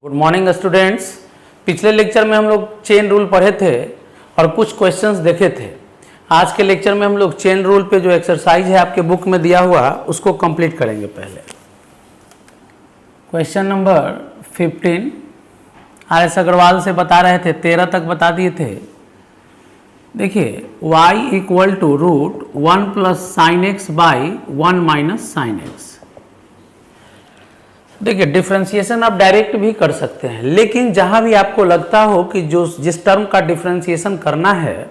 Good morning students. पिछले lecture में हम लोग चेन रूल पढ़े थे और कुछ क्वेश्चंस देखे थे। आज के लेक्चर में हम लोग चेन रूल पे जो एक्सरसाइज है आपके बुक में दिया हुआ उसको कंप्लीट करेंगे। पहले क्वेश्चन नंबर 15 RS अग्रवाल से बता रहे थे, 13 तक बता दिए थे। देखिए y equal to root 1 plus sine X by 1 minus sine X. देखिए डिफरेंशिएशन आप डायरेक्ट भी कर सकते हैं, लेकिन जहां भी आपको लगता हो कि जिस टर्म का डिफरेंशिएशन करना है,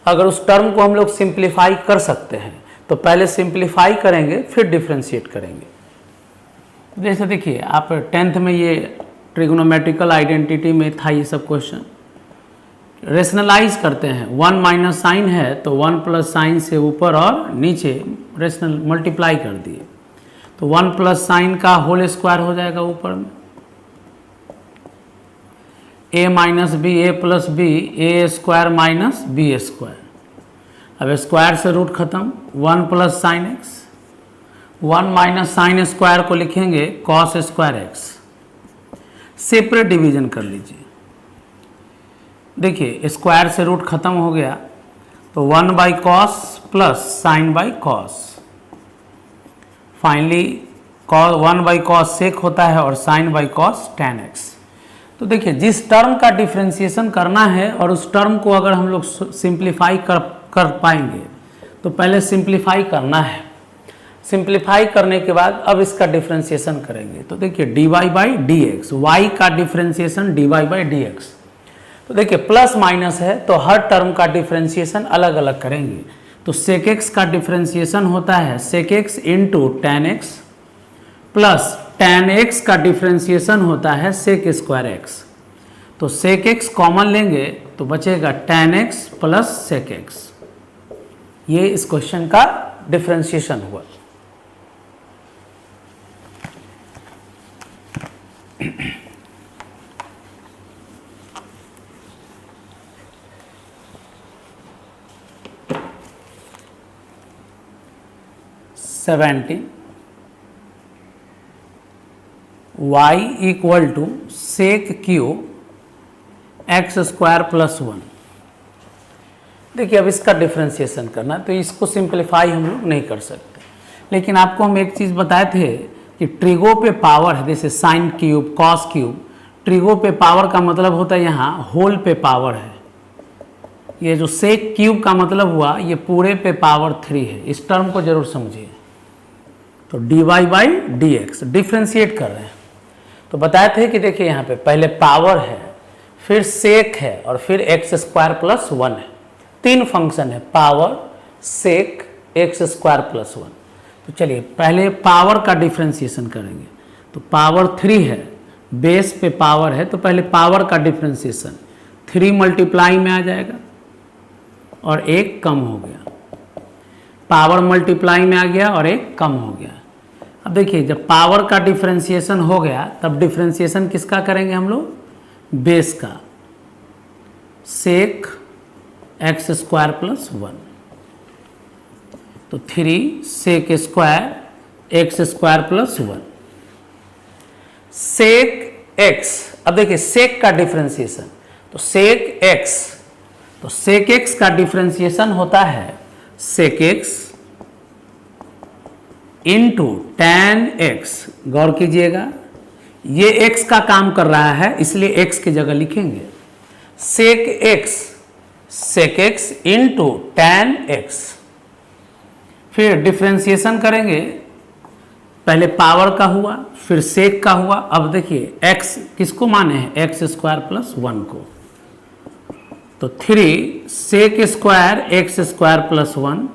अगर उस टर्म को हम लोग सिंप्लीफाई कर सकते हैं तो पहले सिंप्लीफाई करेंगे फिर डिफरेंशिएट करेंगे। जैसे देखिए आप 10th में ये ट्रिग्नोमेट्रिकल आइडेंटिटी में था ये सब क्वेश्चन। रेशनलाइज करते हैं, 1 माइनस साइन है तो 1 प्लस साइन से ऊपर और नीचे रेशनल मल्टीप्लाई कर दिए तो 1 प्लस साइन का होल स्क्वायर हो जाएगा ऊपर में, a minus B A plus B A square minus B square. अब स्क्वायर से रूट खत्म, 1 plus sine X, 1 minus sine square को लिखेंगे cos square X. Separate division कर लीजिए। देखिए स्क्वायर से रूट खत्म हो गया तो 1 by cos plus sine by cos. Finally 1 by cos sec होता है और sine by cos tan x। तो देखिए जिस टर्म का डिफ्रेंशिएशन करना है और उस टर्म को अगर हम लोग सिंप्लीफाई कर पाएंगे तो पहले सिंप्लीफाई करना है। सिंप्लीफाई करने के बाद अब इसका डिफ्रेंशिएशन करेंगे तो देखिए dy by D X, Y का differentiation dy by D X. तो देखिए प्लस माइनस है तो हर टर्म का डिफ्रेंशिएशन अलग अलग करेंगे। तो सेक एक्स का डिफ्रेंशिएशन होता है sec X into tan X, plus tan X का डिफ्रेंशिएशन होता है सेक स्क्वायर एक्स। तो सेक एक्स कॉमन लेंगे तो बचेगा tan X plus sec X. ये इस क्वेश्चन का डिफ्रेंशिएशन हुआ। y equal to sec cube X square plus 1। देखिए अब इसका डिफ्रेंशिएशन करना तो इसको सिंप्लीफाई हम लोग नहीं कर सकते, लेकिन आपको हम एक चीज़ बताए थे कि ट्रिगो पे पावर है, जैसे sine cube cos cube. Trigo पे पावर का मतलब होता है यहाँ होल पे पावर है। ये जो सेक क्यूब का मतलब हुआ ये पूरे पे पावर 3 है। इस टर्म को जरूर समझिए। तो dy by D x differentiate कर रहे हैं तो बताए थे कि देखिए यहाँ पे पहले पावर है, फिर सेक है और फिर एक्स स्क्वायर प्लस 1 है। 3 फंक्शन है, power sec X square plus 1। तो चलिए पहले पावर का डिफ्रेंशिएशन करेंगे। तो पावर 3 है, बेस पे पावर है तो पहले पावर का डिफ्रेंशिएशन 3 मल्टीप्लाई में आ जाएगा और 1 कम हो गया। पावर मल्टीप्लाई में आ गया और 1 कम हो गया। अब देखिए जब पावर का डिफरेंशिएशन हो गया तब डिफरेंशिएशन किसका करेंगे हम लोग, बेस का, सेक एक्स स्क्वायर प्लस 1। तो 3 sec square X square plus 1 sec X. अब देखिए सेक का डिफरेंशिएशन तो सेक एक्स, तो सेक एक्स का डिफरेंशिएशन होता है sec X into tan X. गौर कीजिएगा ये x का काम कर रहा है इसलिए x की जगह लिखेंगे sec X, sec X into tan X. फिर डिफ्रेंशिएशन करेंगे, पहले पावर का हुआ फिर सेक का हुआ। अब देखिए x किसको माने हैं, एक्स स्क्वायर प्लस 1 को। तो 3 sec square X square plus 1।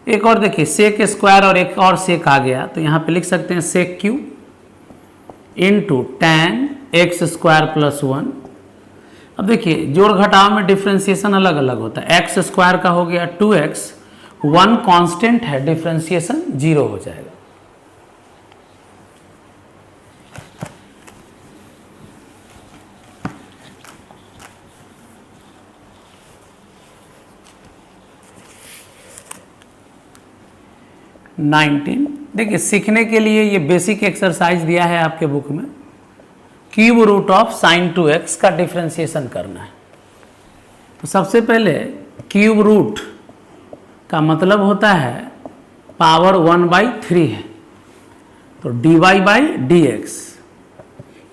एक और देखिए सेक स्क्वायर और एक और सेक आ गया तो यहाँ पे लिख सकते हैं sec cube into tan X square plus 1। अब देखिए जोड़ घटाव में डिफ्रेंशिएशन अलग अलग होता है। एक्स स्क्वायर का हो गया 2x, 1 कांस्टेंट है, डिफ्रेंशिएशन 0 हो जाएगा। देखिए सीखने के लिए ये बेसिक एक्सरसाइज दिया है आपके बुक में। Cube root of sine 2x का डिफ्रेंसिएशन करना है। तो सबसे पहले क्यूब रूट का मतलब होता है पावर 1/3 है, तो dy/dx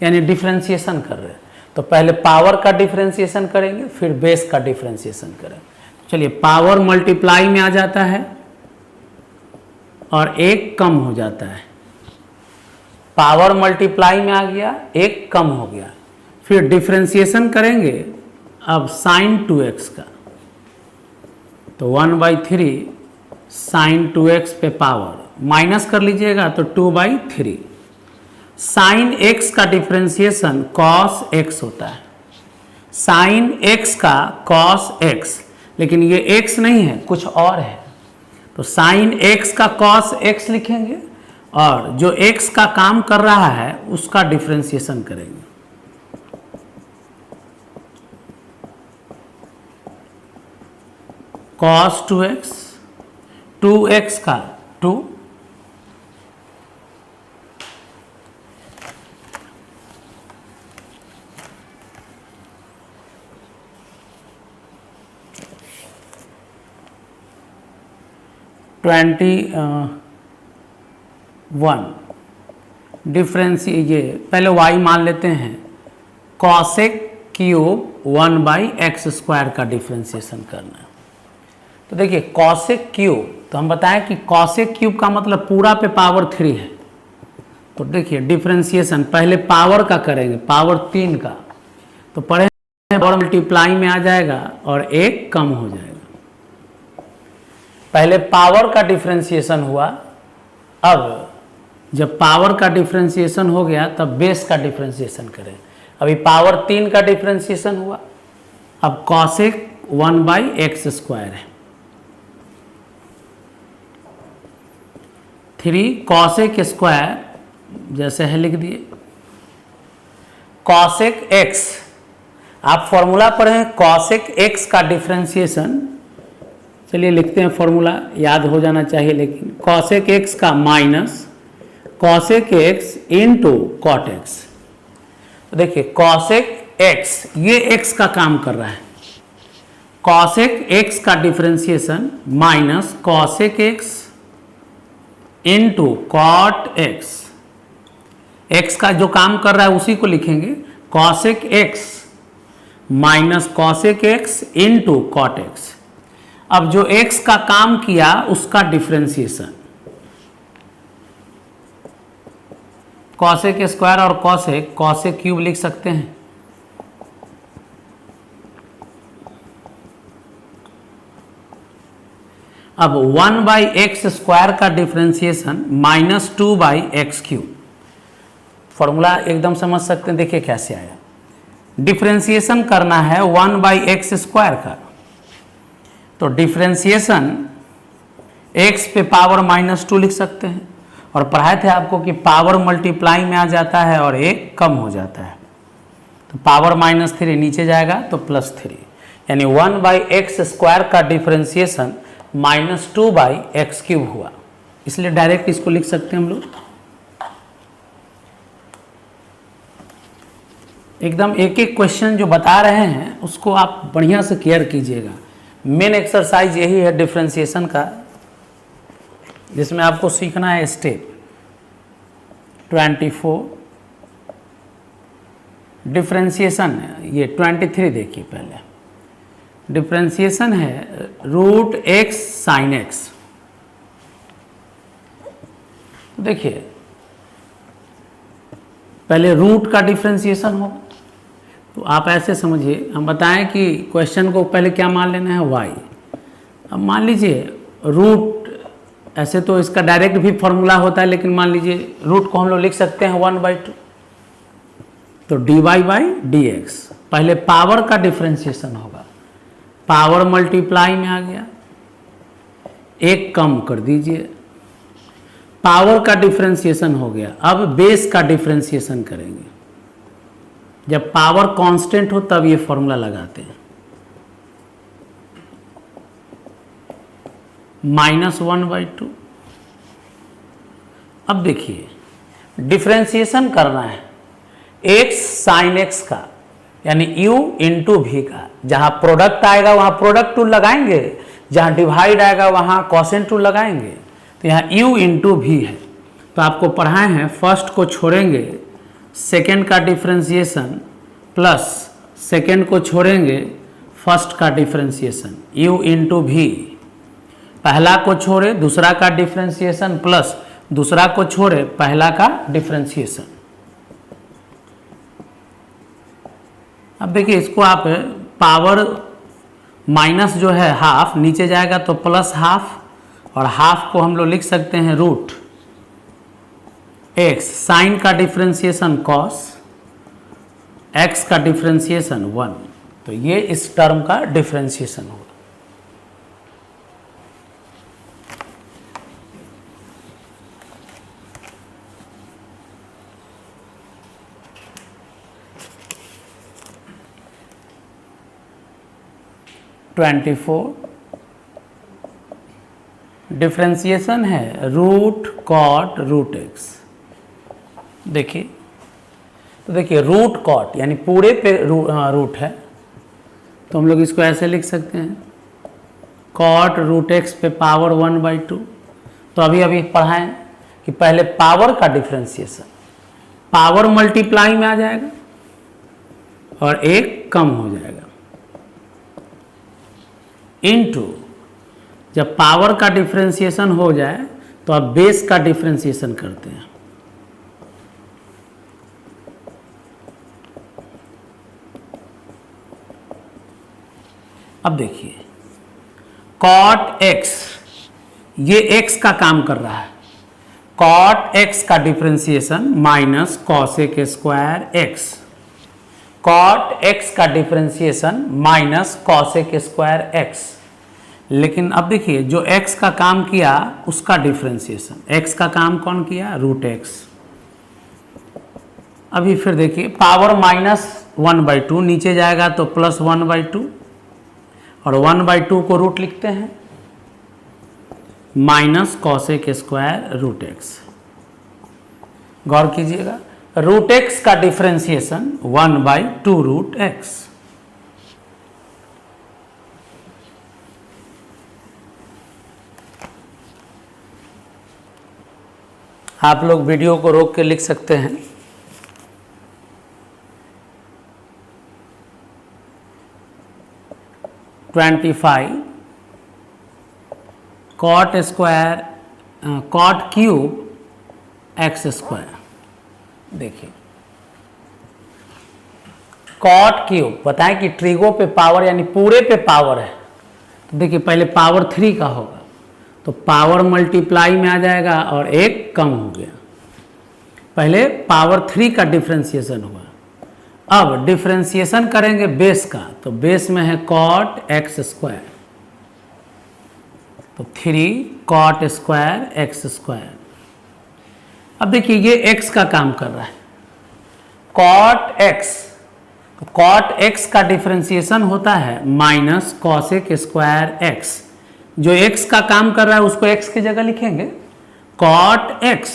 यानी डिफ्रेंसिएशन कर रहे हैं। तो पहले पावर का डिफ्रेंसिएशन करेंगे, फिर बेस का डिफ्रेंसिएशन करेंगे। चलिए, पावर मल्टीप्लाई में आ जाता है और एक कम हो जाता है। पावर मल्टीप्लाई में आ गया, एक कम हो गया। फिर डिफ्रेंसिएशन करेंगे अब साइन 2x का, तो 1/3 साइन 2x पे पावर माइनस कर लीजिएगा तो 2/3। साइन x का डिफ्रेंसिएशन कॉस x होता है, साइन x का कॉस x, लेकिन ये x नहीं है, कुछ और है। तो साइन x का कॉस x लिखेंगे और जो x का काम कर रहा है उसका डिफ्रेंसिएशन करेंगे। cos 2x, 2x का 2, डिफरेंस ये पहले y मान लेते हैं, कॉसेक क्यूब 1/x² का डिफ्रेंसिएशन करना है। तो देखिए कॉसेक क्यूब, तो हम बताएं कि कॉसेक क्यूब का मतलब पूरा पे पावर 3 है। तो देखिए डिफ्रेंसिएशन पहले पावर का करेंगे, पावर 3 का, तो पढ़े पावर मल्टीप्लाई में आ जाएगा और एक कम हो जाएगा। पहले पावर का डिफ्रेंसिएशन हुआ, अब जब पावर का डिफ्रेंसिएशन हो गया तब बेस का डिफ्रेंसिएशन करें। अभी पावर 3 का डिफ्रेंसिएशन हुआ, अब कॉसेक 1/x² है, 3 कॉसेक स्क्वायर जैसे है लिख दिए, कॉसेक x, आप फॉर्मूला पढ़ें कॉसेक x का डिफ्रेंसिएशन, चलिए लिखते हैं फॉर्मूला, याद हो जाना चाहिए, लेकिन कॉसेक x का minus cosec x into cot x। तो देखिए कॉसेक x, ये x का काम कर रहा है, कॉसेक x का differentiation minus cosec x into cot x, x का जो काम कर रहा है उसी को लिखेंगे, cosec x minus cosec x into cot x। अब जो x का काम किया उसका डिफ्रेंसिएशन, कॉसेक स्क्वायर और कॉसेक, कॉसेक क्यूब लिख सकते हैं। अब 1/x² का डिफ्रेंसिएशन माइनस 2/x³, फॉर्मूला एकदम समझ सकते हैं, देखिए कैसे आया। डिफ्रेंसिएशन करना है 1/x² का, तो डिफ्रेंसिएशन x पे पावर -2 लिख सकते हैं, और पढ़ाए थे आपको कि पावर मल्टीप्लाई में आ जाता है और एक कम हो जाता है, तो पावर -3 नीचे जाएगा तो +3, यानी 1/x² का डिफ्रेंसिएशन -2/x³ हुआ, इसलिए डायरेक्ट इसको लिख सकते हैं हम लोग। एकदम एक एक क्वेश्चन जो बता रहे हैं उसको आप बढ़िया से केयर कीजिएगा। मेन एक्सरसाइज यही है डिफ्रेंसिएशन का, जिसमें आपको सीखना है स्टेप 24 डिफ्रेंसिएशन, ये 23 देखिए पहले। डिफ्रेंसिएशन है √x sin x। देखिए पहले रूट का डिफ्रेंसिएशन होगा, तो आप ऐसे समझिए, हम बताएं कि क्वेश्चन को पहले क्या मान लेना है y। अब मान लीजिए रूट, ऐसे तो इसका डायरेक्ट भी फॉर्मूला होता है, लेकिन मान लीजिए रूट को हम लोग लिख सकते हैं 1/2, तो dy/dx, पहले पावर का डिफ्रेंसिएशन होगा, पावर मल्टीप्लाई में आ गया, एक कम कर दीजिए, पावर का डिफ्रेंसिएशन हो गया। अब बेस का डिफ्रेंसिएशन करेंगे, जब पावर कांस्टेंट हो तब ये फॉर्मूला लगाते हैं, -1/2। अब देखिए डिफ्रेंसिएशन करना है, एक्स साइन एक्स का, यानी u इंटू भी का। जहाँ प्रोडक्ट आएगा वहाँ प्रोडक्ट टूल लगाएंगे, जहाँ डिवाइड आएगा वहाँ कॉसेंट टूल लगाएंगे। तो यहाँ u इंटू भी है, तो आपको पढ़ाए हैं फर्स्ट को छोड़ेंगे सेकेंड का डिफ्रेंसिएशन प्लस सेकेंड को छोड़ेंगे फर्स्ट का डिफ्रेंसिएशन, u इंटू भी। पहला को छोड़े दूसरा का डिफ्रेंसिएशन प्लस दूसरा को छोड़े पहला का डिफ्रेंसिएशन। अब देखिए इसको आप पावर माइनस जो है हाफ नीचे जाएगा तो प्लस हाफ, और हाफ को हम लोग लिख सकते हैं रूट एक्स, साइन का डिफ्रेंसिएशन कॉस, एक्स का डिफ्रेंसिएशन 1। तो ये इस टर्म का डिफ्रेंसिएशन होगा। डिफ्रेंसिएशन है रूट कॉट रूट एक्स। देखिए तो देखिए रूट कॉट यानी पूरे पे रूट है, तो हम लोग इसको ऐसे लिख सकते हैं कॉट रूट एक्स पे पावर 1/2। तो अभी अभी पढ़ाएं कि पहले पावर का डिफ्रेंसिएशन, पावर मल्टीप्लाई में आ जाएगा और एक कम हो जाएगा, इनटू जब पावर का डिफ्रेंसिएशन हो जाए तो आप बेस का डिफ्रेंसिएशन करते हैं। अब देखिए कॉट एक्स, ये एक्स का काम कर रहा है, कॉट एक्स का differentiation minus cosec square X, cot X का differentiation minus cosec square X. लेकिन अब देखिए जो x का काम किया उसका डिफ्रेंसिएशन, x का काम कौन किया, रूट एक्स। अभी फिर देखिए पावर माइनस 1/2 नीचे जाएगा तो प्लस 1/2, और 1/2 को रूट लिखते हैं minus cosec square root X. गौर कीजिएगा रूट एक्स का डिफ्रेंसिएशन 1/2 रूट एक्स। आप लोग वीडियो को रोक के लिख सकते हैं। Cot square cot cube X square. देखिए कॉट क्यूब बताएं कि ट्रिगो पे पावर यानी पूरे पे पावर है, तो देखिए पहले पावर 3 का होगा तो पावर मल्टीप्लाई में आ जाएगा और एक कम हो गया। पहले पावर 3 का डिफ्रेंसिएशन हुआ, अब डिफ्रेंसिएशन करेंगे बेस का, तो बेस में है कॉट एक्स स्क्वायर, तो 3 कॉट स्क्वायर एक्स स्क्वायर। अब देखिए ये एक्स का काम कर रहा है, कॉट एक्स, कॉट एक्स का डिफ्रेंसिएशन होता है माइनस कॉसेक स्क्वायर एक्स। जो x का काम कर रहा है उसको x की जगह लिखेंगे cot x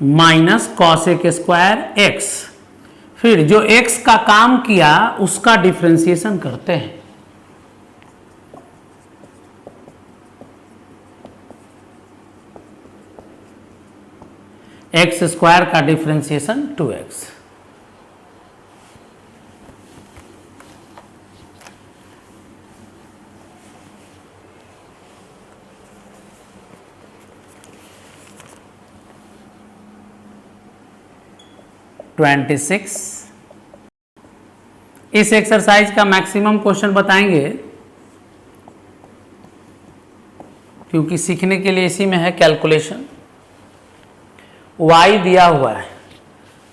minus cosec square x। फिर जो x का काम किया उसका डिफ्रेंसिएशन करते हैं। एक्स स्क्वायर का डिफ्रेंसिएशन 2x। इस एक्सरसाइज का मैक्सिमम क्वेश्चन बताएंगे क्योंकि सीखने के लिए इसी में है कैलकुलेशन। y दिया हुआ है,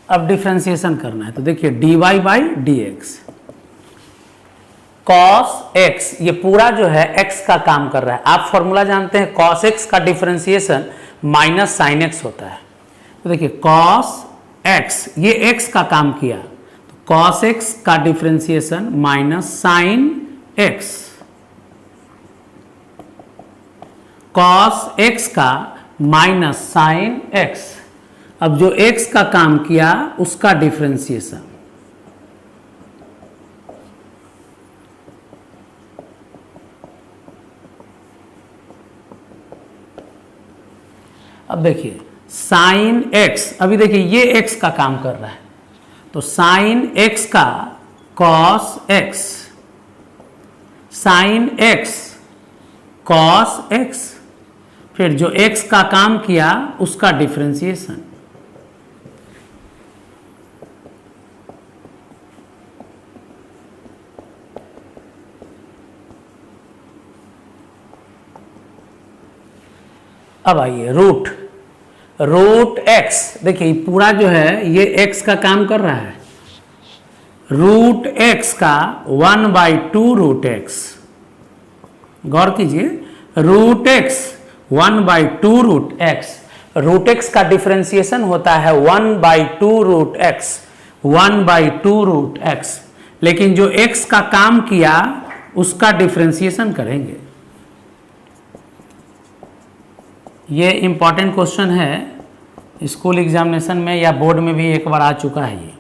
अब डिफ्रेंसिएशन करना है, तो देखिए dy/dx cos x, ये पूरा जो है x का काम कर रहा है। आप फॉर्मूला जानते हैं cos x का डिफ्रेंसिएशन माइनस sin x होता है। तो देखिए cos x, ये x का काम किया तो cos x का differentiation minus sin x, cos x का माइनस sin x। अब जो x का काम किया उसका डिफरेंशिएशन, अब देखिए साइन x, अभी देखिए ये x का काम कर रहा है, तो साइन x का cos x, sine x cos x, फिर जो x का काम किया उसका डिफरेंशिएशन, अब आइए रूट x, देखिए पूरा जो है ये x का काम कर रहा है, रूट x का 1/2 रूट x, गौर कीजिए, root x 1/2 root x, root x का डिफरेंशिएशन होता है 1/2 रूट x, 1/2 रूट x, लेकिन जो x का काम किया उसका डिफरेंशिएशन करेंगे। ये इंपॉर्टेंट क्वेश्चन है, स्कूल एग्जामिनेशन में या बोर्ड में भी एक बार आ चुका है ये।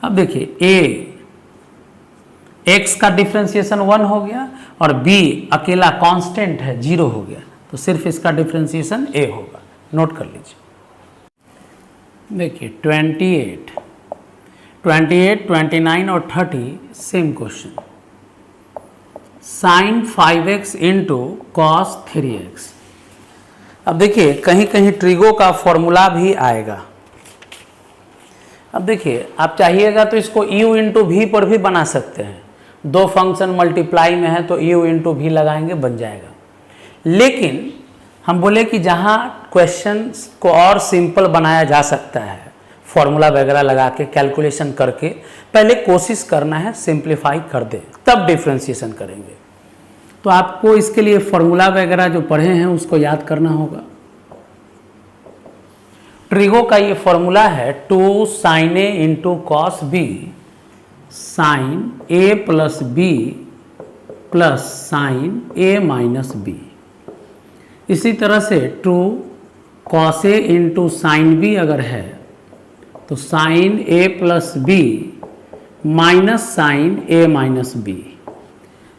अब देखिए a, x का डिफरेंशिएशन 1 हो गया और b अकेला कांस्टेंट है 0 हो गया, तो सिर्फ इसका डिफरेंशिएशन a होगा, नोट कर लीजिए। देखिए 28, 29 और 30 सेम क्वेश्चन, साइन 5x इंटू कॉस 3x। अब देखिए कहीं कहीं ट्रिगो का फॉर्मूला भी आएगा। अब देखिए आप चाहिएगा तो इसको u इंटू वी पर भी बना सकते हैं, दो फंक्शन मल्टीप्लाई में है तो u इंटू वी लगाएंगे बन जाएगा, लेकिन हम बोले कि जहाँ क्वेश्चन को और सिंपल बनाया जा सकता है फॉर्मूला वगैरह लगा के कैलकुलेशन करके, पहले कोशिश करना है सिंप्लीफाई कर दे तब डिफ्रेंशिएशन करेंगे। तो आपको इसके लिए फॉर्मूला वगैरह जो पढ़े हैं उसको याद करना होगा। ट्रिगो का ये फॉर्मूला है 2 साइन ए इंटू कॉस बी साइन ए प्लस बी प्लस साइन ए माइनस बी। इसी तरह से 2 cos A into sine B अगर है तो साइन ए प्लस बी माइनस साइन ए माइनस बी।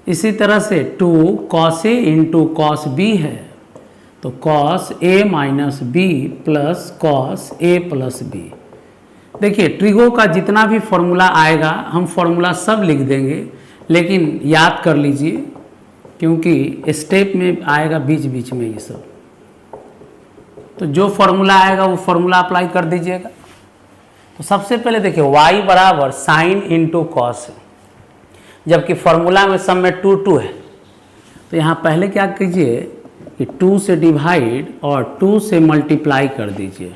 इसी तरह से 2 cos A into cos B है तो cos A minus B plus cos A plus B. देखिए ट्रिगो का जितना भी फॉर्मूला आएगा हम फॉर्मूला सब लिख देंगे, लेकिन याद कर लीजिए क्योंकि स्टेप में आएगा बीच बीच में ये सब, तो जो फॉर्मूला आएगा वो फॉर्मूला अप्लाई कर दीजिएगा। तो सबसे पहले देखिए y बराबर साइन इंटू कॉस है, जबकि फॉर्मूला में सब में 2 2 है, तो यहाँ पहले क्या कीजिए कि 2 से डिवाइड और 2 से मल्टीप्लाई कर दीजिए,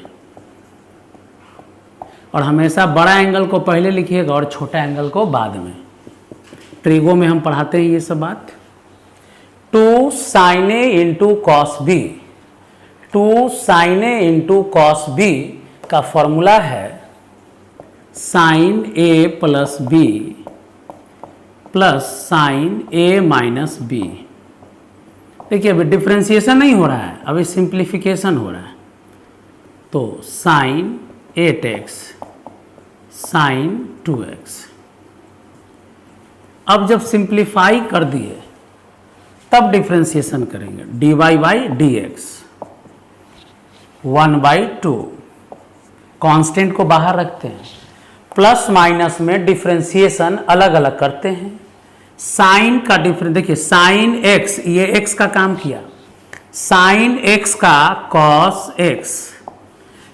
और हमेशा बड़ा एंगल को पहले लिखिएगा और छोटा एंगल को बाद में। ट्रिगो में हम पढ़ाते हैं ये सब बात। 2 साइन ए इंटू कॉस बी, 2 साइन ए इंटू कॉस बी का फॉर्मूला है साइन ए प्लस बी प्लस साइन ए माइनस बी। देखिए अभी डिफ्रेंशिएशन नहीं हो रहा है, अभी सिंप्लीफिकेशन हो रहा है। तो साइन 8x साइन 2x। अब जब सिंप्लीफाई कर दिए तब डिफ्रेंशिएशन करेंगे, dy by D x 1/2, constant को बाहर रखते हैं, प्लस माइनस में डिफ्रेंशिएशन अलग अलग करते हैं। साइन का डिफरेंस देखिए, साइन x ये x का काम किया, साइन x का कॉस x,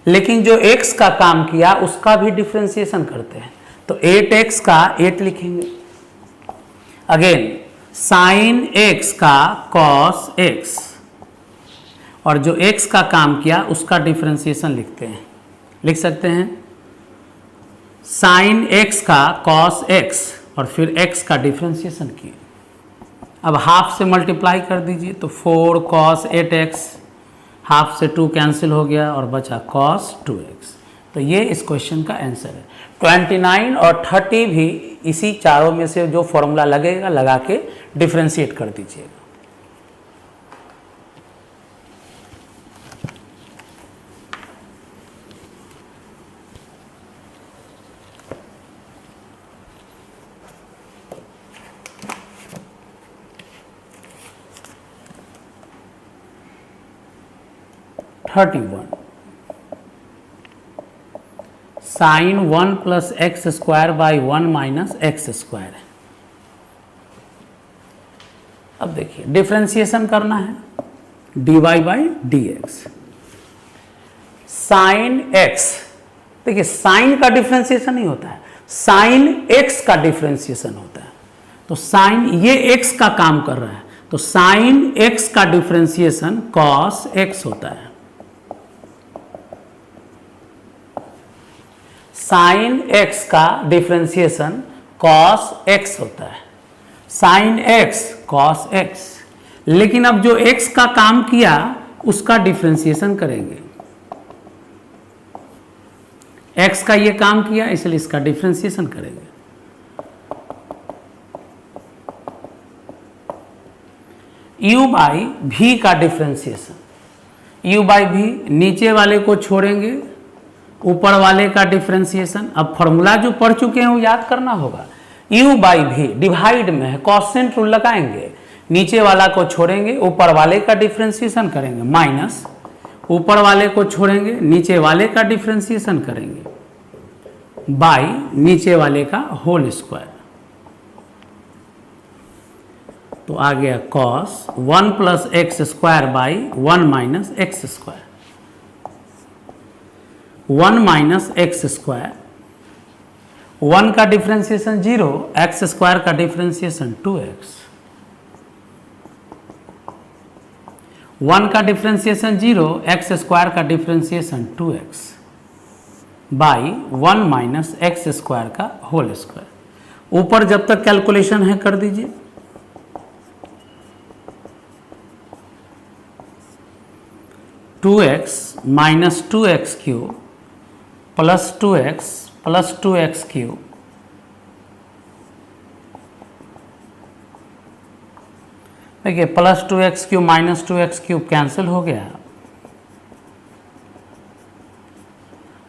लेकिन जो x का काम किया उसका भी डिफ्रेंशिएशन करते हैं, तो 8x का 8 लिखेंगे। अगेन साइन x का कॉस x, और जो x का काम किया उसका डिफ्रेंशिएशन लिखते हैं, लिख सकते हैं साइन x का कॉस x और फिर x का डिफ्रेंशिएशन किए। अब हाफ से मल्टीप्लाई कर दीजिए, तो 4 कॉस 8x, हाफ से 2 कैंसिल हो गया और बचा कॉस 2x। तो ये इस क्वेश्चन का आंसर है। 29 और 30 भी इसी चारों में से जो फॉर्मूला लगेगा लगा के डिफ्रेंशिएट कर दीजिएगा। 31 sine 1 plus X square by 1 minus X square है। अब देखिए डिफ्रेंसिएशन करना है, dy by D X. Sine X, देखिए साइन का डिफ्रेंसिएशन नहीं होता है, साइन एक्स का डिफ्रेंसिएशन होता है। तो साइन ये एक्स का काम कर रहा है, तो साइन एक्स का डिफ्रेंसिएशन कॉस एक्स होता है। साइन एक्स का डिफ्रेंसिएशन कॉस एक्स होता है, साइन एक्स कॉस एक्स। लेकिन अब जो एक्स का काम किया उसका डिफ्रेंसिएशन करेंगे, एक्स का ये काम किया इसलिए इसका डिफ्रेंसिएशन करेंगे। u बाई भी का डिफ्रेंसिएशन, u बाई भी, नीचे वाले को छोड़ेंगे ऊपर वाले का डिफ्रेंसिएशन। अब फॉर्मूला जो पढ़ चुके हैं वो याद करना होगा, u बाई भी डिवाइड में है, कॉन्स्टेंट रूल लगाएंगे, नीचे वाला को छोड़ेंगे ऊपर वाले का डिफ्रेंसिएशन करेंगे, माइनस ऊपर वाले को छोड़ेंगे नीचे वाले का डिफ्रेंसिएशन करेंगे बाई नीचे वाले का होल स्क्वायर। तो आ गया cos 1 plus X square by 1 minus X square, 1 minus X square, 1 का डिफ्रेंसिएशन 0, एक्स स्क्वायर का डिफ्रेंसिएशन 2x, 1 का डिफ्रेंसिएशन 0, एक्स स्क्वायर का differentiation 2x by 1 minus X square का होल स्क्वायर। ऊपर जब तक कैलकुलेशन है कर दीजिए। Two X minus 2x cube plus 2x plus 2x cube, देखिए plus 2x cube minus 2x cube cancel हो गया,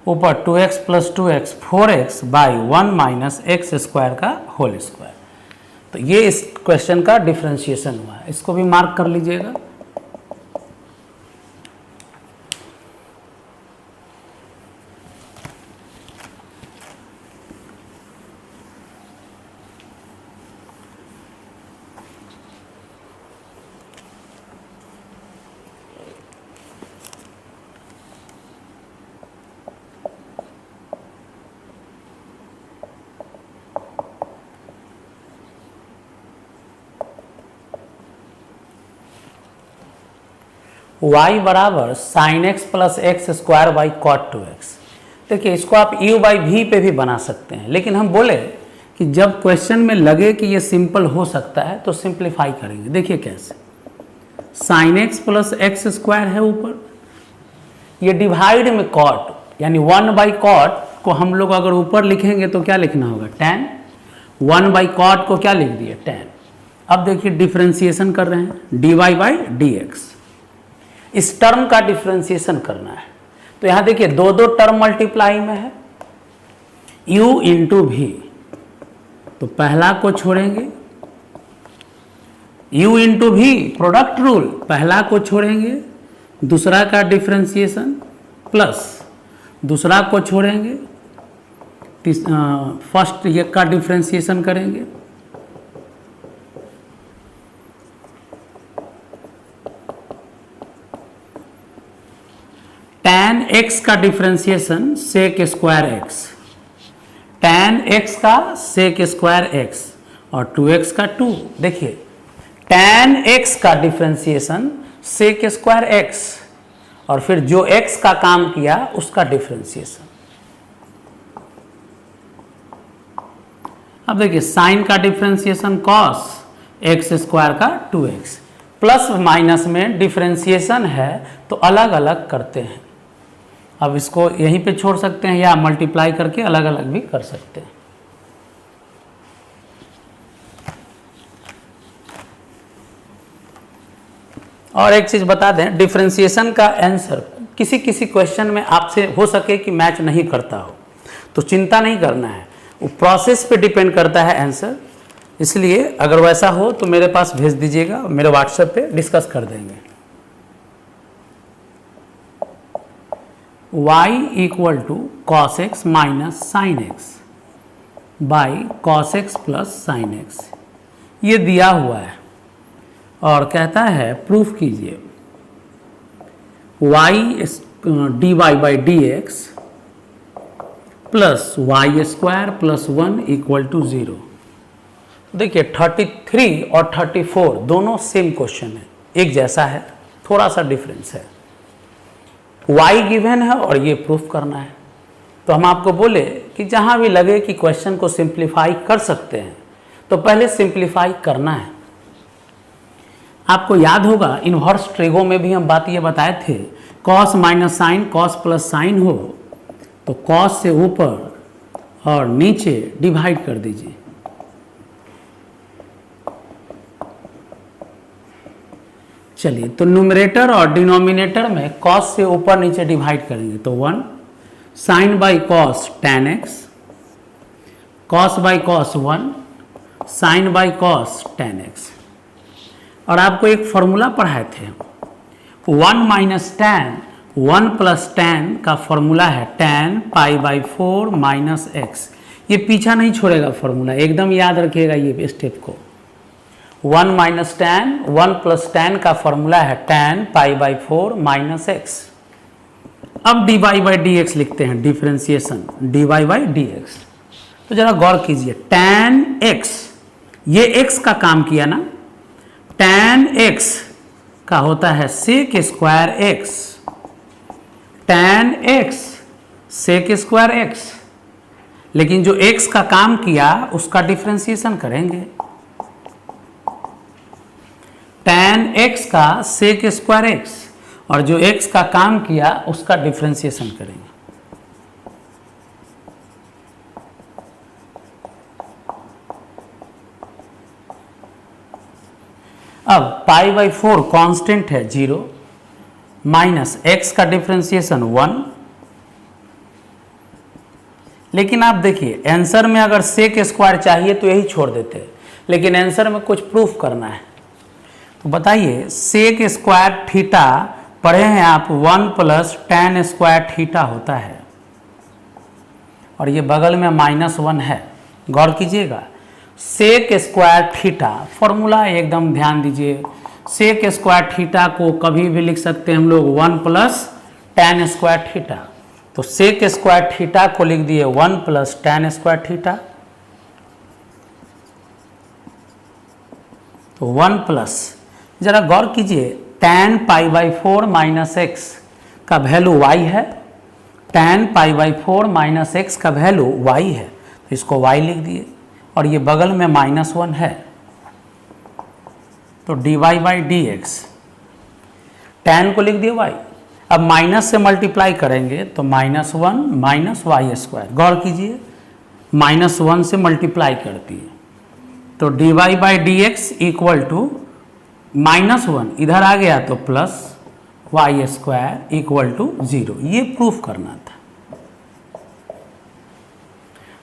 ऊपर 2x plus 2x 4x by 1 minus X square का होल स्क्वायर। तो ये इस क्वेश्चन का डिफ्रेंशिएशन हुआ है, इसको भी मार्क कर लीजिएगा। y बराबर sine X plus X square by cot 2x। देखिए इसको आप u बाई भी पे भी बना सकते हैं, लेकिन हम बोले कि जब क्वेश्चन में लगे कि ये सिंपल हो सकता है तो सिंप्लीफाई करेंगे। देखिए कैसे, sign X plus X square है ऊपर, ये डिवाइड में कॉट यानी 1 बाई कॉट को हम लोग अगर ऊपर लिखेंगे तो क्या लिखना होगा, tan। 1 बाई कॉट को क्या लिख दिए, tan। अब देखिए डिफ्रेंसिएशन कर रहे हैं, dy बाई डी एक्स, इस टर्म का डिफ्रेंसिएशन करना है। तो यहां देखिए दो टर्म मल्टीप्लाई में है, u इंटू भी, तो पहला को छोड़ेंगे, u इंटू भी प्रोडक्ट रूल, पहला को छोड़ेंगे दूसरा का डिफ्रेंसिएशन प्लस दूसरा को छोड़ेंगे फर्स्ट ये का डिफ्रेंसिएशन करेंगे। tan x का differentiation sec square x, tan x का सेक स्क्वायर x और 2x का 2। देखिए tan x का डिफ्रेंसिएशन सेक स्क्वायर x और फिर जो x का काम किया उसका डिफ्रेंसिएशन। अब देखिए साइन का डिफ्रेंसिएशन cos x स्क्वायर का 2x, प्लस माइनस में डिफ्रेंसिएशन है तो अलग अलग करते हैं। अब इसको यहीं पे छोड़ सकते हैं या मल्टीप्लाई करके अलग अलग भी कर सकते हैं। और एक चीज़ बता दें, डिफ्रेंसिएशन का आंसर किसी किसी क्वेश्चन में आपसे हो सके कि मैच नहीं करता हो, तो चिंता नहीं करना है, वो प्रोसेस पे डिपेंड करता है आंसर। इसलिए अगर वैसा हो तो मेरे पास भेज दीजिएगा, मेरे व्हाट्सएप पे डिस्कस कर देंगे। y equal to cos X minus sine X by cos X plus sine X, ये दिया हुआ है और कहता है प्रूफ कीजिए y dy by D X plus Y square plus 1 equal to 0। देखिए 33 और 34 दोनों सेम क्वेश्चन है, एक जैसा है, थोड़ा सा डिफरेंस है। y गिवन है और ये प्रूफ करना है। तो हम आपको बोले कि जहाँ भी लगे कि क्वेश्चन को सिंप्लीफाई कर सकते हैं तो पहले सिंप्लीफाई करना है। आपको याद होगा इन्वर्स ट्रिगो में भी हम बात ये बताए थे, cos minus sine cos plus sign हो तो कॉस से ऊपर और नीचे डिवाइड कर दीजिए। चलिए तो न्यूमरेटर और डिनोमिनेटर में कॉस से ऊपर नीचे डिवाइड करेंगे तो 1 sine by cos tan x, cos by cos 1 sine by cos tan x। और आपको एक फॉर्मूला पढ़ाए थे 1 माइनस टैन 1 प्लस टैन का फॉर्मूला है tan pi by 4 minus X. ये पीछा नहीं छोड़ेगा फॉर्मूला, एकदम याद रखिएगा ये स्टेप को। 1 माइनस टैन 1 प्लस टैन का फॉर्मूला है tan pi by 4 minus x. अब dy बाई डी एक्स लिखते हैं, differentiation dy by D X. तो जरा गौर कीजिए tan x, ये x का काम किया ना, tan x का होता है sec square x, tan x sec square x, लेकिन जो x का काम किया उसका डिफ्रेंसिएशन करेंगे। tan x का sec स्क्वायर x और जो x का काम किया उसका डिफ्रेंसिएशन करेंगे। अब पाई बाई 4 कांस्टेंट है 0 माइनस x का डिफ्रेंसिएशन 1। लेकिन आप देखिए आंसर में अगर सेक स्क्वायर चाहिए तो यही छोड़ देते, लेकिन आंसर में कुछ प्रूफ करना है। तो बताइए सेक स्क्वायर थीटा पढ़े हैं आप 1 प्लस tan स्क्वायर थीटा होता है और ये बगल में -1 है। गौर कीजिएगा सेक स्क्वायर थीटा फॉर्मूला एकदम ध्यान दीजिए। सेक स्क्वायर थीटा को कभी भी लिख सकते हैं हम लोग 1 प्लस tan स्क्वायर थीटा। तो सेक स्क्वायर थीटा को लिख दिए 1 प्लस tan स्क्वायर थीटा। तो 1 प्लस, जरा गौर कीजिए tan pi by 4 minus x का वैल्यू y है, tan pi by 4 minus x का वैल्यू y है, तो इसको y लिख दिए और ये बगल में -1 है। तो dy by D x, tan को लिख दिए y। अब माइनस से मल्टीप्लाई करेंगे तो -1 माइनस वाई स्क्वायर। गौर कीजिए -1 से मल्टीप्लाई करती है तो dy by D X equal to -1 इधर आ गया तो plus Y square equal to 0। ये प्रूफ करना था,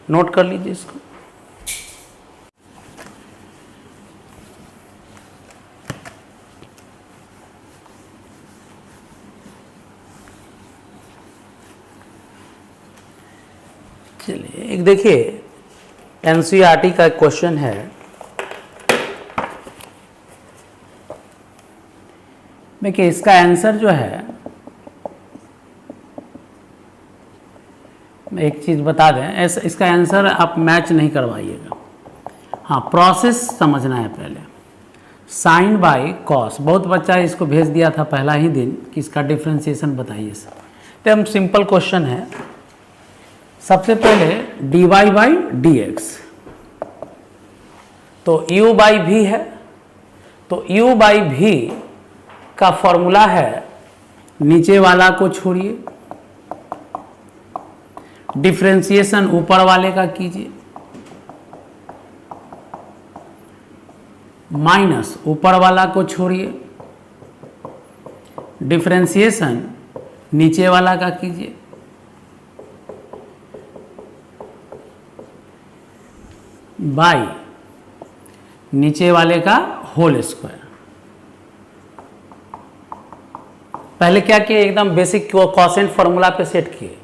नोट कर लीजिए इसको। चलिए एक देखिए एनसीईआरटी का क्वेश्चन है, देखिए इसका आंसर जो है, एक चीज़ बता दें, ऐसा इसका आंसर आप मैच नहीं करवाइएगा। हाँ प्रोसेस समझना है पहले। साइन बाई कॉस, बहुत बच्चा इसको भेज दिया था पहला ही दिन कि इसका डिफ्रेंसिएशन बताइए सर। तो हम सिंपल क्वेश्चन है, सबसे पहले dy बाई डी एक्स, तो u बाई भी है, तो u बाई भी का फॉर्मूला है, नीचे वाला को छोड़िए, डिफ्रेंसिएशन ऊपर वाले का कीजिए, माइनस ऊपर वाला को छोड़िए, डिफ्रेंसिएशन नीचे वाला का कीजिए, बाई नीचे वाले का होल स्क्वायर। पहले क्या किए, एकदम बेसिक कॉसेंट फॉर्मूला पे सेट किए,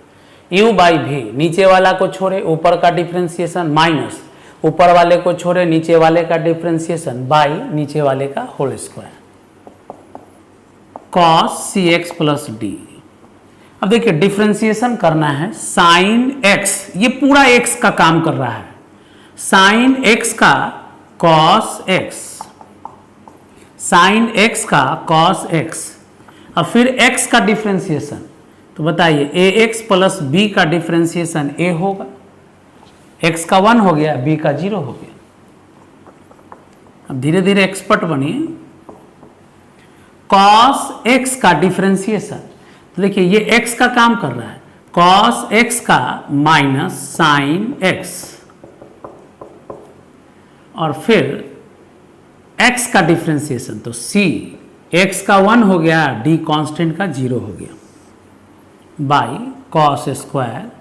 u बाई भी, नीचे वाला को छोड़े ऊपर का डिफ्रेंसिएशन, माइनस ऊपर वाले को छोड़े नीचे वाले का डिफ्रेंसिएशन, बाई नीचे वाले का whole square, cos cx plus D. अब देखिए डिफ्रेंसिएशन करना है साइन x, ये पूरा x का काम कर रहा है, साइन x का cos x, साइन x का cos x, अब फिर x का डिफ्रेंसिएशन, तो बताइए ax प्लस b का डिफ्रेंसिएशन a होगा, x का 1 हो गया, b का 0 हो गया। अब धीरे धीरे एक्सपर्ट बनिए। cos x का डिफ्रेंसिएशन, तो देखिए ये x का काम कर रहा है, cos x का माइनस साइन x, और फिर x का डिफ्रेंसिएशन, तो c, x का 1 हो गया, d कांस्टेंट का 0 हो गया, by cos square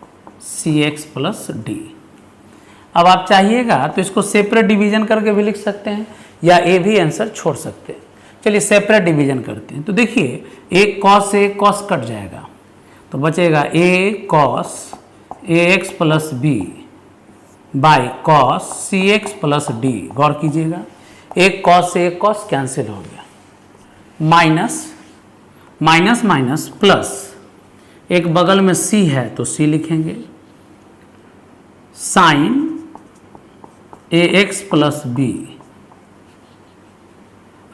C X plus D. अब आप चाहिएगा तो इसको सेपरेट डिवीजन करके भी लिख सकते हैं, या ए भी आंसर छोड़ सकते हैं। चलिए सेपरेट डिवीजन करते हैं, तो देखिए एक कॉस से एक कॉस कट जाएगा, तो बचेगा A cos A X plus B by cos C X plus D. गौर कीजिएगा, एक कॉस से एक कॉस कैंसिल हो गया, माइनस माइनस माइनस प्लस, एक बगल में सी है तो सी लिखेंगे, साइन ए एक्स प्लस बी।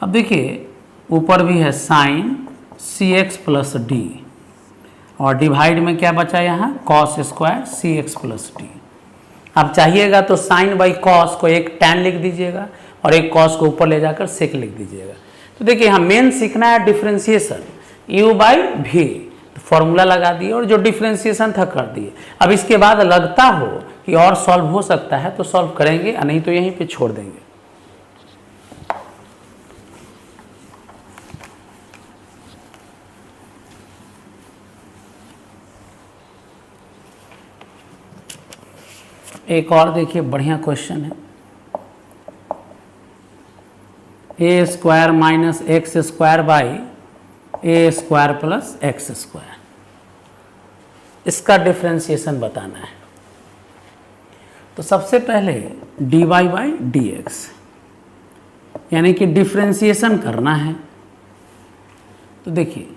अब देखिए ऊपर भी है साइन सी एक्स प्लस डी, और डिवाइड में क्या बचा यहाँ, cos square C X plus D. अब चाहिएगा तो साइन बाई कॉस को एक टैन लिख दीजिएगा, और एक कॉस को ऊपर ले जाकर सेक लिख दीजिएगा। तो देखिए यहाँ मेन सीखना है डिफ्रेंसिएशन, यू बाई भी, तो फॉर्मूला लगा दिए और जो डिफ्रेंसिएशन था कर दिए। अब इसके बाद लगता हो कि और सॉल्व हो सकता है तो सॉल्व करेंगे, नहीं तो यहीं पे छोड़ देंगे। एक और देखिए बढ़िया क्वेश्चन है, A square minus X square by A square plus X square, इसका डिफ्रेंसिएशन बताना है। तो सबसे पहले D Y by D X, यानी कि डिफ्रेंसिएशन करना है। तो देखिए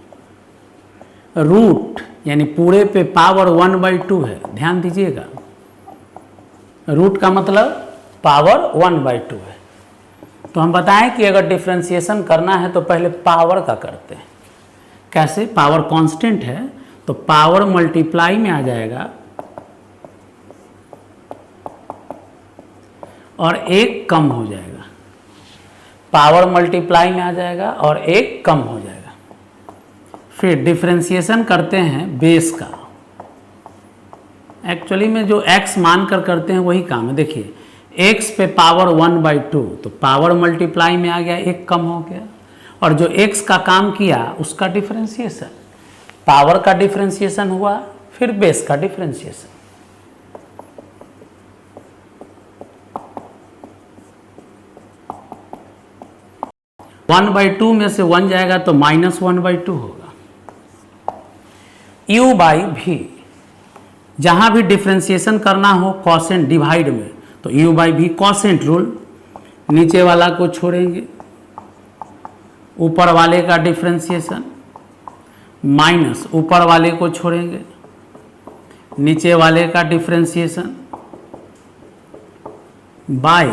रूट यानी पूरे पे पावर 1/2 है, ध्यान दीजिएगा, रूट का मतलब पावर 1/2 है। तो हम बताएं कि अगर डिफ्रेंसिएशन करना है तो पहले पावर का करते हैं। कैसे, पावर कांस्टेंट है तो पावर मल्टीप्लाई में आ जाएगा और एक कम हो जाएगा, पावर मल्टीप्लाई में आ जाएगा और एक कम हो जाएगा। फिर डिफ्रेंसिएशन करते हैं बेस का, एक्चुअली में जो x मानकर करते हैं वही काम है। देखिए x पे पावर 1/2 तो पावर मल्टीप्लाई में आ गया, एक कम हो गया, और जो x का काम किया उसका डिफ्रेंसिएशन, पावर का डिफ्रेंसिएशन हुआ, फिर बेस का डिफ्रेंसिएशन। (1/2) में से 1 जाएगा तो -1/2 होगा। u बाई भी, जहां भी डिफ्रेंसिएशन करना हो कॉसेंट डिवाइड में तो u बाई भी कॉसेंट रूल, नीचे वाला को छोड़ेंगे, ऊपर वाले का डिफ्रेंसिएशन, माइनस ऊपर वाले को छोड़ेंगे, नीचे वाले का डिफ्रेंसिएशन, बाई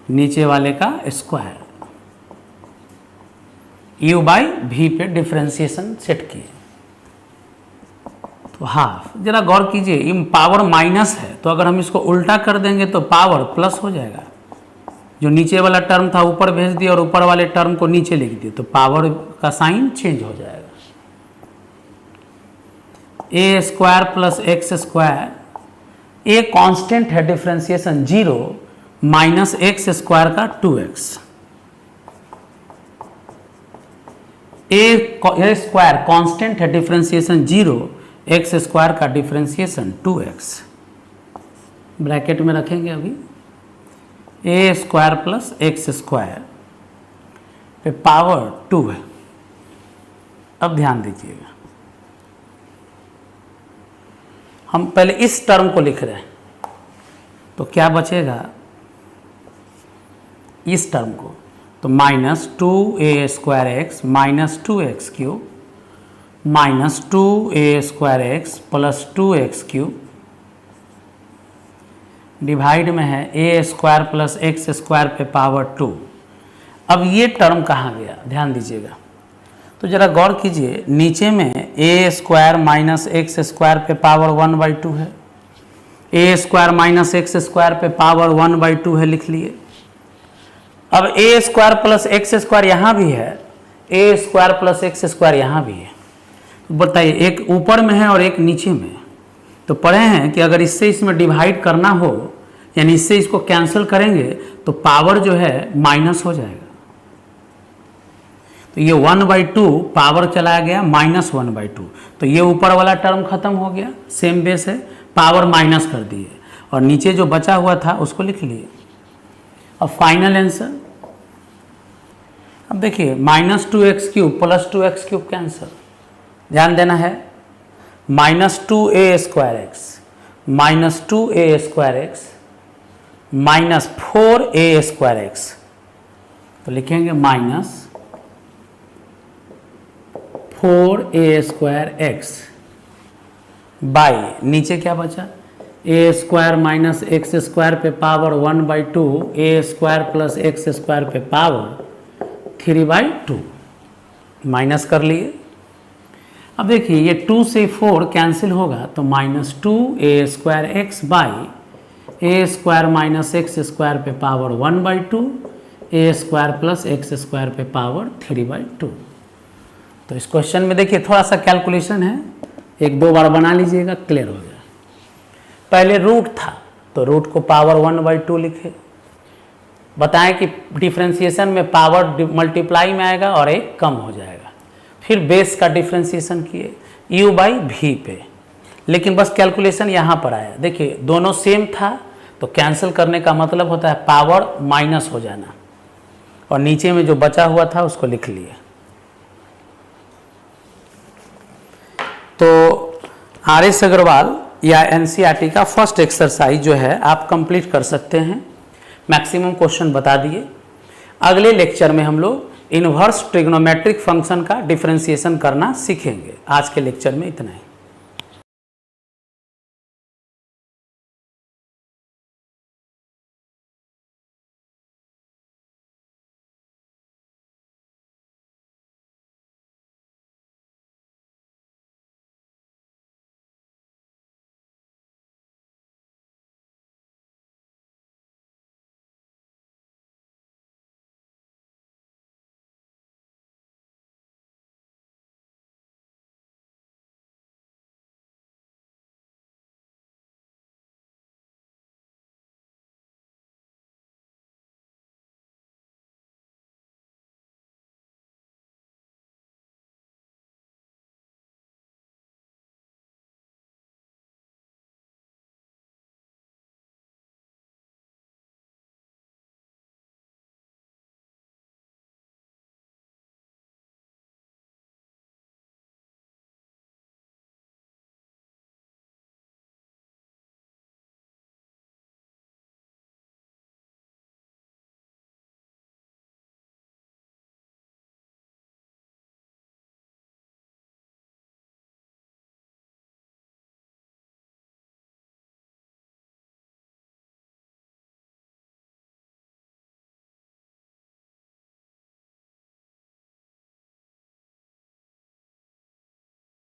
नीचे वाले का स्क्वायर। u बाई भी पे डिफ्रेंसिएशन सेट किए तो हाफ। जरा गौर कीजिए, ये पावर माइनस है तो अगर हम इसको उल्टा कर देंगे तो पावर प्लस हो जाएगा। जो नीचे वाला टर्म था ऊपर भेज दिया और ऊपर वाले टर्म को नीचे लिख दिए तो पावर का साइन चेंज हो जाएगा। A square plus X square, A constant है डिफ्रेंसिएशन 0 माइनस एक्स स्क्वायर का 2x, ए स्क्वायर कांस्टेंट है डिफ्रेंसिएशन 0, एक्स स्क्वायर का डिफ्रेंसिएशन 2x, ब्रैकेट में रखेंगे अभी, A square plus X square पे पावर 2 है, अब ध्यान दीजिएगा, हम पहले इस टर्म को लिख रहे हैं, तो क्या बचेगा इस टर्म को, तो minus 2a² minus 2x³ minus 2a² plus 2x³ divide में है a² प्लस x² पे पावर 2। अब ये टर्म कहाँ गया, ध्यान दीजिएगा, तो जरा गौर कीजिए, नीचे में a² माइनस x² पे पावर 1/2 है, a² माइनस x² पे पावर 1/2 है, लिख लिए। अब a² प्लस x² यहाँ भी है, a² प्लस x² यहाँ भी है, बताइए एक ऊपर में है और एक नीचे में है। तो पढ़े हैं कि अगर इससे इसमें डिवाइड करना हो, यानी इससे इसको कैंसिल करेंगे तो पावर जो है माइनस हो जाएगा, तो ये 1/2 पावर चला गया माइनस 1/2, तो ये ऊपर वाला टर्म खत्म हो गया, सेम बेस है, पावर माइनस कर दिए और नीचे जो बचा हुआ था उसको लिख लिए। अब फाइनल आंसर, अब देखिए minus 2x³ plus 2x³ cancel, ध्यान देना है, minus 2a² minus 2a² minus 4a², तो लिखेंगे माइनस 4a² बाई नीचे क्या बचा, a² माइनस x² पे पावर 1/2 a² प्लस x² पे पावर 3/2 माइनस कर लिए। अब देखिए ये 2 से 4 कैंसिल होगा, तो minus 2a² by a² minus x² पे पावर 1/2 a² प्लस x² पे पावर 3/2। तो इस क्वेश्चन में देखिए थोड़ा सा कैलकुलेशन है, एक दो बार बना लीजिएगा, क्लियर हो गया। पहले रूट था तो रूट को पावर 1/2 लिखे, बताएं कि डिफ्रेंसिएशन में पावर मल्टीप्लाई में आएगा और एक कम हो जाएगा, फिर बेस का डिफ्रेंसिएशन किए u/v पे, लेकिन बस कैलकुलेशन यहाँ पर आया। देखिए दोनों सेम था तो कैंसिल करने का मतलब होता है पावर माइनस हो जाना, और नीचे में जो बचा हुआ था उसको लिख लिए। तो RS अग्रवाल या NCERT का फर्स्ट एक्सरसाइज जो है आप कंप्लीट कर सकते हैं, मैक्सिमम क्वेश्चन बता दिए। अगले लेक्चर में हम लोग इन्वर्स ट्रिग्नोमेट्रिक फंक्शन का डिफरेंशिएशन करना सीखेंगे। आज के लेक्चर में इतना ही।